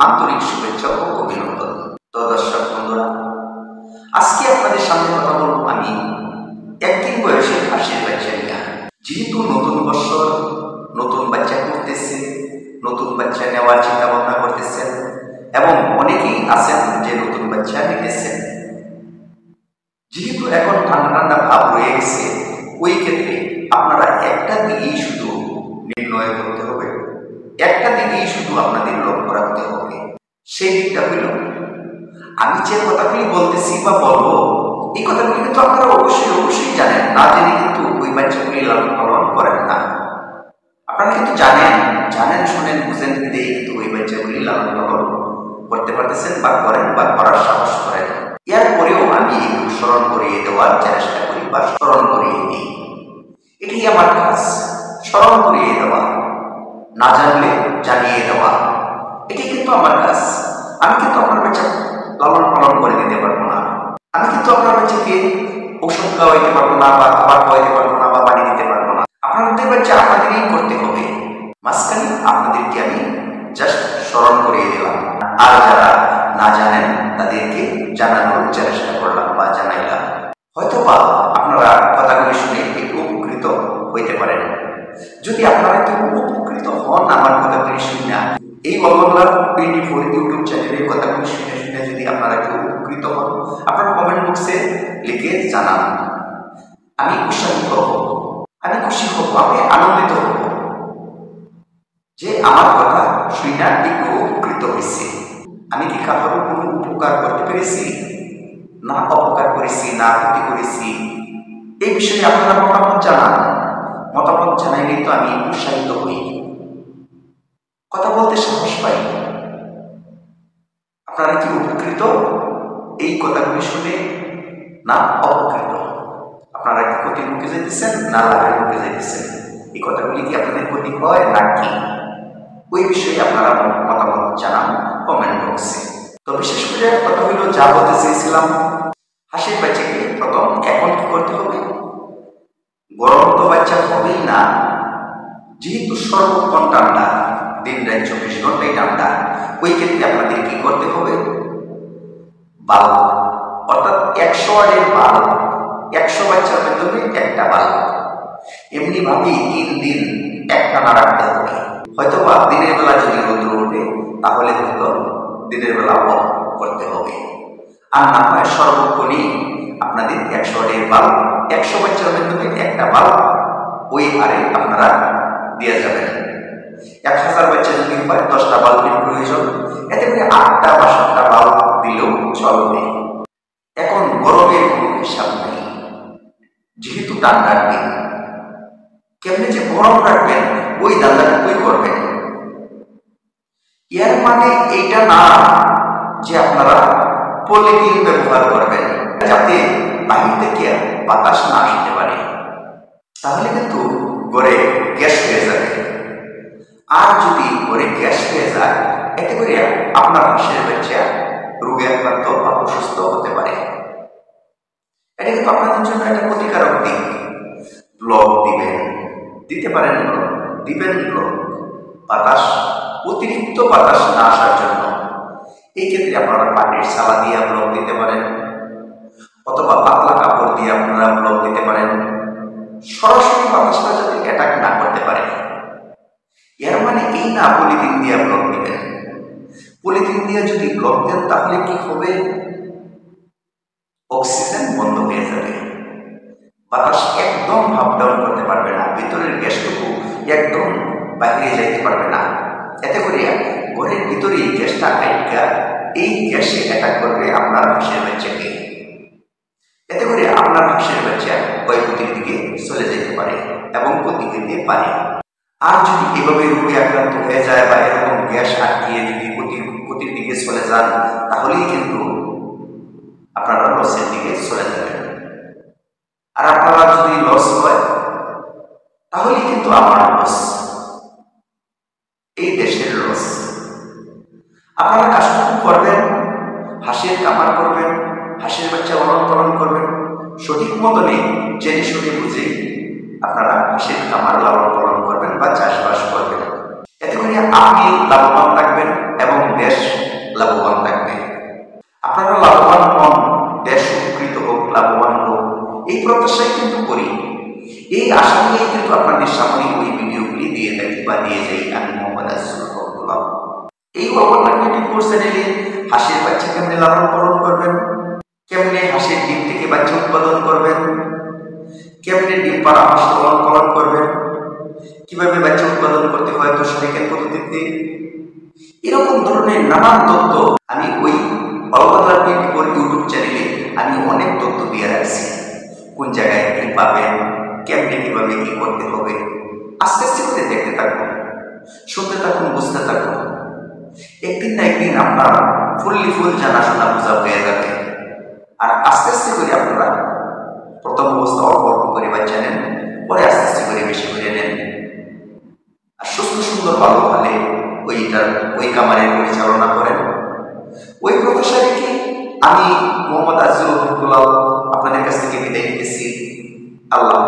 আন্তরিক শুভেচ্ছা ও অভিনন্দন। তো দর্শক বন্ধুরা, আজকে আপনাদের সামনে কথা বলবো আমি একদিন বয়সের হাসির বাচ্চা নিয়ে। যেহেতু নতুন বছর, নতুন বাচ্চা করতেছে, নতুন বাচ্চা নেওয়ার চিন্তা ভাবনা করতেছেন এবং অনেকেই আছেন যে নতুন বাচ্চা নিতেছেন। যেহেতু এখন ঠান্ডা ঠান্ডা ভাব রয়ে গেছে, ওই ক্ষেত্রে আপনারা একটা দিকেই শুধু নির্ণয় করতে হবে, একটা দিকেই শুধু আপনাদের লক্ষ্য রাখতে হবে। সেই দিকটা হইল, আমি যে কথাগুলি বলতেছি বা বলবো, এই কথাগুলি কিন্তু আপনারা অবশ্যই জানেন। না জেনে কিন্তু ওই বাচ্চাগুলি লালন পালন করেন না। আপনারা কিন্তু জানেন শুনেন বুঝেন দিয়েই কিন্তু ওই বাচ্চাগুলি লালন পালন করতে পারতেছেন বা করেন বা করার সাহস করেন। এরপরেও আমি একটু স্মরণ করিয়ে দেওয়ার চেষ্টা করি বা স্মরণ করিয়ে দিই। এটাই আমার কাজ, স্মরণ করিয়ে দেওয়া, না জানলে জানিয়ে দেওয়া। এটাই কিন্তু আমার কাজ। আমি কিন্তু আপনার বাচ্চা লালন পালন করে দিতে পারবো না। আমি কিন্তু আপনার বাচ্চাকে ওষুধ খাওয়াইতে পারবো না বা খাবার খাওয়াইতে পারবো না বা পানি দিতে পারবো না। আপনাদের বাচ্চা আপনাদেরই করতে হবে। মাঝখানে আপনাদেরকে আমি জাস্ট স্মরণ করিয়ে দিলাম, আর যারা না জানেন তাদেরকে জানানোর চেষ্টা করলাম বা জানাইলাম। হয়তো বা আপনারা কথাগুলি শুনে একটু উপকৃত হইতে পারেন। যদি আপনারা কেউ উপকৃত হন আমার কথাগুলি শুনে না, এই অলমলা 24 ইউটিউব চ্যানেলের কথাগুলি শুনে যদি আপনারা কেউ উপকৃত হন, আপনারা কমেন্ট বক্সে লিখে জানান। আমি উৎসাহিত হব, আমি খুশি হব, আমি আনন্দিত হব যে আমার কথা শুনে একটু উপকৃত হয়েছে। আমি কি কারোর কোনো উপকার করতে পেরেছি, না অপকার করেছি, না ক্ষতি করেছি, এই বিষয়ে আপনারা মতামত জানান। মতামত জানাইলেই তো আমি উৎসাহিত হই, কথা বলতে সাহস পাই। আপনারা কি উপকৃত এই কথাগুলি শুনে, না অপকৃত? আপনারা কি ক্ষতির মুখে যেতেছেন না লাভের মুখে যেতেছেন? এই কথাগুলি কি আপনাদের ক্ষতি হয় নাকি? ওই বিষয়ে আপনারা মতামত জানান কমেন্ট বক্সে। তো বিশেষ করে কথা হইল, যা বলতে চেয়েছিলাম, হাসির বাচ্চাকে প্রথম এখন কি করতে হবে? গরম তো বাচ্চা হবেই না, যেহেতু সর্বক্ষণ ঠান্ডা, দিন রাত 24 ঘন্টাই ঠান্ডা, ওই ক্ষেত্রে আপনাদের কি করতে হবে? বাল্ব, অর্থাৎ 100 ওয়াটের বাল্ব, 100 বাচ্চার ভেতরে একটা বাল্ব, এমনি ভাবেই 3 দিন একটানা রাখতে হবে। হয়তো বা দিনের বেলা যদি রৌদ্র ওঠে তাহলে হয়তো দিনের বেলা অফ করতে হবে, আর না হয় সর্বক্ষণই আপনাদের 100 ওয়াটের বাল্ব, 100 বাচ্চার ভেতরে একটা বাল্ব, ওই হারে আপনারা দিয়ে যাবেন। 1000 বাচ্চা যদি হয় 10টা বাল্বের প্রয়োজন, এতে করে 8টা বা 7টা বাল্ব দিলেও চলবে। এখন গরমের কোনো হিসাব নেই, যেহেতু ঠান্ডার দিন, কেমনে যে গরম রাখবেন ওই দান্দাটুকুই করবেন। এর মানে এইটা না যে আপনারা পলিথিন ব্যবহার করবেন যাতে বাহির থেকে বাতাস না আসতে পারে, তাহলে কিন্তু ঘরে গ্যাস হয়ে যাবে। আর যদি ঘরে গ্যাস হয়ে যায়, এতে করে আপনার হাঁসের বাচ্চা রোগে আক্রান্ত বা অসুস্থ হতে পারে। এটা কিন্তু আপনাদের জন্য একটা ক্ষতিকারক দিক। ব্লক দিতে পারেন, দিবেন ব্লক, বাতাস, অতিরিক্ত বাতাস না আসার জন্য। এই ক্ষেত্রে আপনারা পানির ছালা দিয়ে ব্লক দিতে পারেন, অথবা পাতলা কাপড় দিয়ে আপনারা ব্লক দিতে পারেন, সরাসরি বাতাসটা যাতে অ্যাটাক না করতে পারে। এর মানে এই না পলিথিন দিয়ে ব্লক দিবেন। পলিথিন দিয়ে যদি ব্লক দেন তাহলে কি হবে? অক্সিজেন বন্ধ হয়ে যাবে, বাতাস একদম আপ ডাউন করতে পারবে না, ভিতরের গ্যাসটুকু একদম বাইরে যাইতে পারবে না। এতে করে ঘরের ভিতরে এই গ্যাসটা আটকা, এই গ্যাসে অ্যাটাক করবে আপনার হাঁসের বাচ্চাকে। এতে করে আপনার হাঁসের বাচ্চা ক্ষয়ক্ষতির দিকে চলে যেতে পারে এবং ক্ষতি হতে পারে। আর যদি এভাবে রোগে আক্রান্ত হয়ে যায় বা এরকম গ্যাস আটকিয়ে যদি ক্ষতির দিকে চলে যান, তাহলেই কিন্তু আপনারা লসের দিকে চলে যাবেন। আর আপনারা যদি লস হয় তাহলে কিন্তু আমার লস, এই দেশের লস। আপনারা কাজটুকু করবেন, হাঁসের খামার করবেন, হাঁসের বাচ্চা লালন পালন করবেন, সঠিক মতনে জেনে শুনে বুঝে আপনারা হাঁসের খামার লালন পালন করবেন বা চাষবাস করবেন। এতে করে আপনি লাভবান থাকবেন এবং দেশ লাভবান থাকবে। আপনারা লাভবান হন, দেশ উপকৃত হোক, লাভবান হোক, এই প্রত্যাশাই কিন্তু করি। এই আশা নিয়েই কিন্তু আপনাদের সামনে ওই ভিডিওগুলি দিয়ে থাকি বা দিয়ে যাই আমি মোহাম্মদ আজিজুল হক। এই অবলম্বন 24 চ্যানেলে হাঁসের বাচ্চা কেমনে লালন পালন করবেন, কেমনে হাঁসের ডিম থেকে বাচ্চা উৎপাদন করবেন, কেমনে ডিম পাড়া হাঁস লালন পালন করবেন, কিভাবে বাচ্চা উৎপাদন করতে হয় দশমিকের পদ্ধতিতে, এরকম ধরনের নানান তথ্য আমি ওই অল বাংলা 24 ইউটিউব চ্যানেলে আমি অনেক তথ্য দিয়ে রাখছি। কোন জায়গায় কি পাবেন, কেমনে কিভাবে কি করতে হবে, আস্তে আস্তে করে দেখতে থাকুন, শুনতে থাকুন, বুঝতে থাকুন। একদিন না একদিন আপনার ফুল জানাশোনা বোঝা হয়ে যাবে। আর আস্তে আস্তে করে আপনারা প্রথম অবস্থা অল্প অল্প করে বাচ্চা নেন, পরে আস্তে আস্তে করে বেশি করে নেন। আর সুস্থ সুন্দর ভালো হলে ওই কামারের পরিচালনা করেন। ওই প্রফেসর রেখে আমি মোহাম্মদ আজিজুল হক আপনাদের কাছ থেকে বিদায় নিতেছি। আল্লাহ।